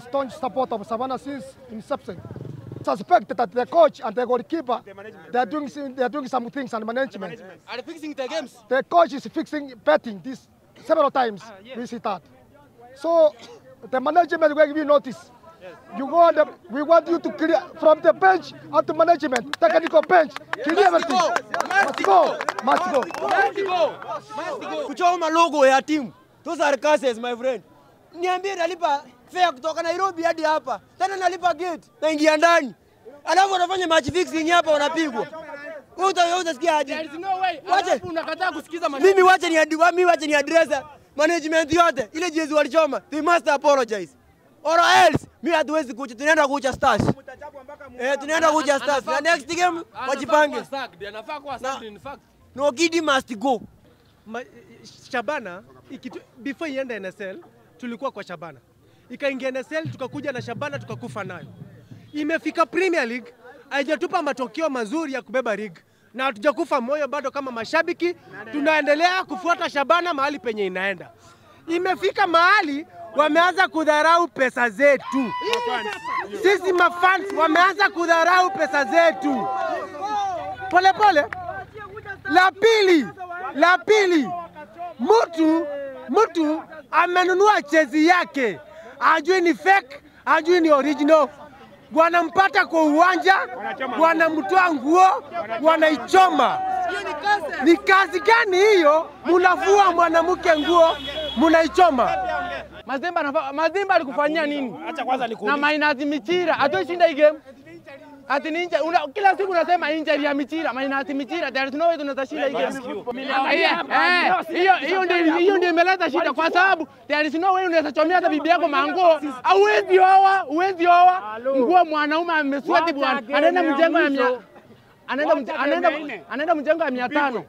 Staunch support of Shabana since inception. Suspect that the coach and the goalkeeper they are doing some things and management. Are they fixing the games? The coach is fixing betting this several times. We see that. So the management will give you notice. You go on we want you to clear from the bench up to management, technical bench, clear everything. Must go. Kuchoma logo ya team. Those are curses, my friend. Niambie nalipa fare kutoka Nairobi hadi hapa. Tena nalipa gate. Naingia ndani. Alafu wanafanya match fixing hapa wanapigwa. Wewe utasikia aje? There is no way. Alafu unakataa kusikiza maneno. Mimi wache ni address management yote. Ile jezi walichoma. They must apologize. Or else mimi hatuwezi kuja, tunaenda kuja Stars. Tunaenda kuja Stars. Na next game wajipange. Anafaa kuwa sacked in fact. No kid must go. Shabana before iende NSL tulikuwa kwa Shabana. Ikaingia NSL tukakuja na Shabana tukakufa nayo. Imefika Premier League haijatupa matokeo mazuri ya kubeba league. Na hatujakufa moyo bado kama mashabiki, tunaendelea kufuata Shabana mahali penye inaenda. Imefika mahali wameanza kudharau pesa zetu. Sisi mafans wameanza kudharau pesa zetu. Pole pole. La pili. Mtu amenunua jezi yake. Ajui ni fake, ajui ni original. Wanampata kwa uwanja, wanamtoa nguo, wanaichoma. Ni kazi gani hiyo? Munafua mwanamke nguo, munaichoma. Mazemba alikufanyia nini? Acha kwanza nikuulize. Na Mainati Michira, atoshinda hii game. Ati ninja kila siku unasema injury ya Michira, Mainati Michira, there is no way tunashinda hii game. Hiyo ndio imeleta shida kwa sababu there is no way unaweza chomea hata bibi yako manguo. Huwezi oa. Nguo mwanaume amesweti bwana. Anaenda mjengo ya 100. Anaenda mjengo ya 500.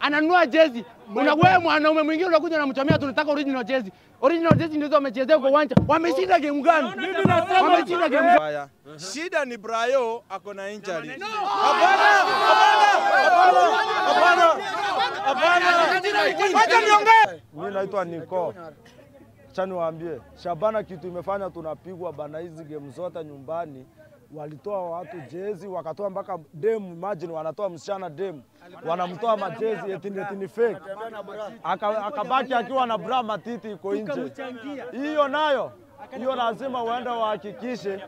Ananunua jezi. Unakuwa mwanaume mwingine unakuja unamchomea tunataka original jezi. Original jezi ndizo wamechezea kwa uwanja. Wameshinda game gani? Wameshinda game gani? Shida ni Brayo ako na injury. Mimi naitwa Niko. Acha niwaambie, Shabana kitu imefanya tunapigwa bana hizi game zote nyumbani. Walitoa watu jezi, wakatoa mpaka demu, imagine wanatoa msichana demu. Wanamtoa majezi eti ni fake. Akabaki akiwa na bra matiti iko nje. Hiyo nayo, hiyo lazima waende wahakikishe.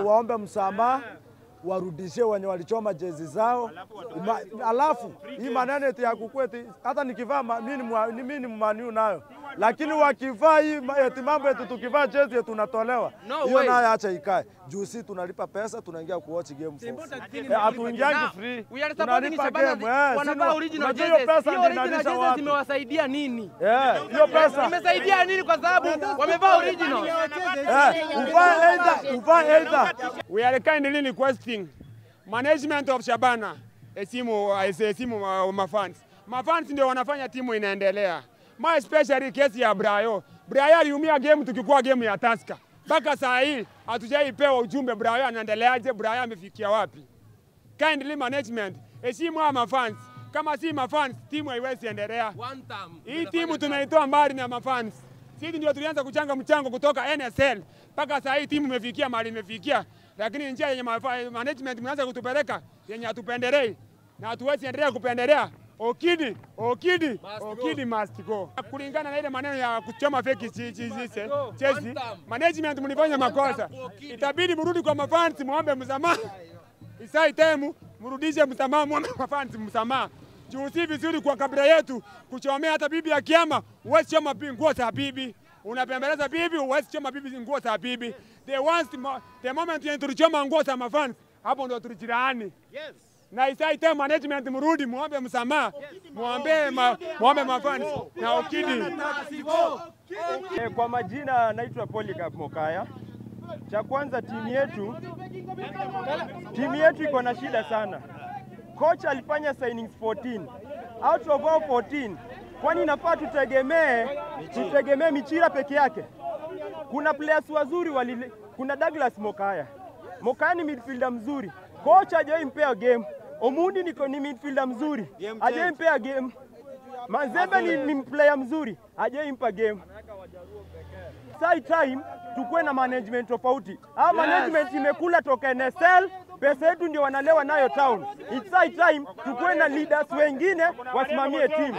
Waombe msamaha. Warudishie wenye walichoma jezi zao. Alafu hii maneno eti ya kukweti hata nikivaa mimi ni mmaniu nayo. Lakini wakivaa hii eti mambo eti tukivaa jezi tunatolewa. Hiyo nayo acha ikae. Juu si tunalipa pesa tunaingia kuwatch game for. Hatuingiangi free. Tunalipa game. Wanavaa original jezi. Hiyo zimewasaidia nini? Hiyo pesa imesaidia nini kwa sababu wamevaa original. Uvaa either. We are kindly requesting management of Shabana, esimu mafans. Mafans ndio wanafanya timu inaendelea. My especially kesi ya Brayo. Brayo aliumia game tukikuwa game ya Tusker. Mpaka saa hii hatujaipewa ujumbe Brayo anaendeleaje, Brayo amefikia wapi. Kindly management, esimu mafans. Kama si mafans, timu haiwezi endelea. Hii timu tunaitoa mbali na mafans. Sisi ndio tulianza kuchanga mchango kutoka NSL. Mpaka saa hii timu imefikia mahali imefikia. Lakini njia yenye management mnaanza kutupeleka yenye hatupendelei. Na hatuwezi endelea kupendelea. Okidi must go. Kulingana na ile maneno ya kuchoma fake Chelsea, management mlifanya makosa. Itabidi mrudi kwa mafans muombe msamaha. Isai temu mrudishe msamaha muombe mafans msamaha. Juu si vizuri kwa kabla yetu kuchomea hata bibi ya kiama, uwezi choma nguo za bibi. Unapembeleza bibi, uwezi choma bibi nguo za bibi. The moment tulichoma nguo za mafans, hapo ndio tulijirani. Na isai temu management mrudi muombe msamaha. Muombe mafans na Okidi. Kwa majina naitwa Polycarp Mokaya. Cha kwanza timu yetu iko na shida sana. Coach alifanya signings 14. Out of all 14, kwani nafaa tutegemee Michira peke yake? Kuna players wazuri kuna Douglas Mokaya. Mokaya ni midfielder mzuri. Coach hajaimpea game. Omundi ni midfielder mzuri. Hajaimpea game. Mazembe ni player mzuri. Hajaimpa game. It's high time tukue na management tofauti. Management imekula toka NSL, pesa yetu ndio wanalewa nayo town. It's high time tukue na leaders wengine wasimamie timu.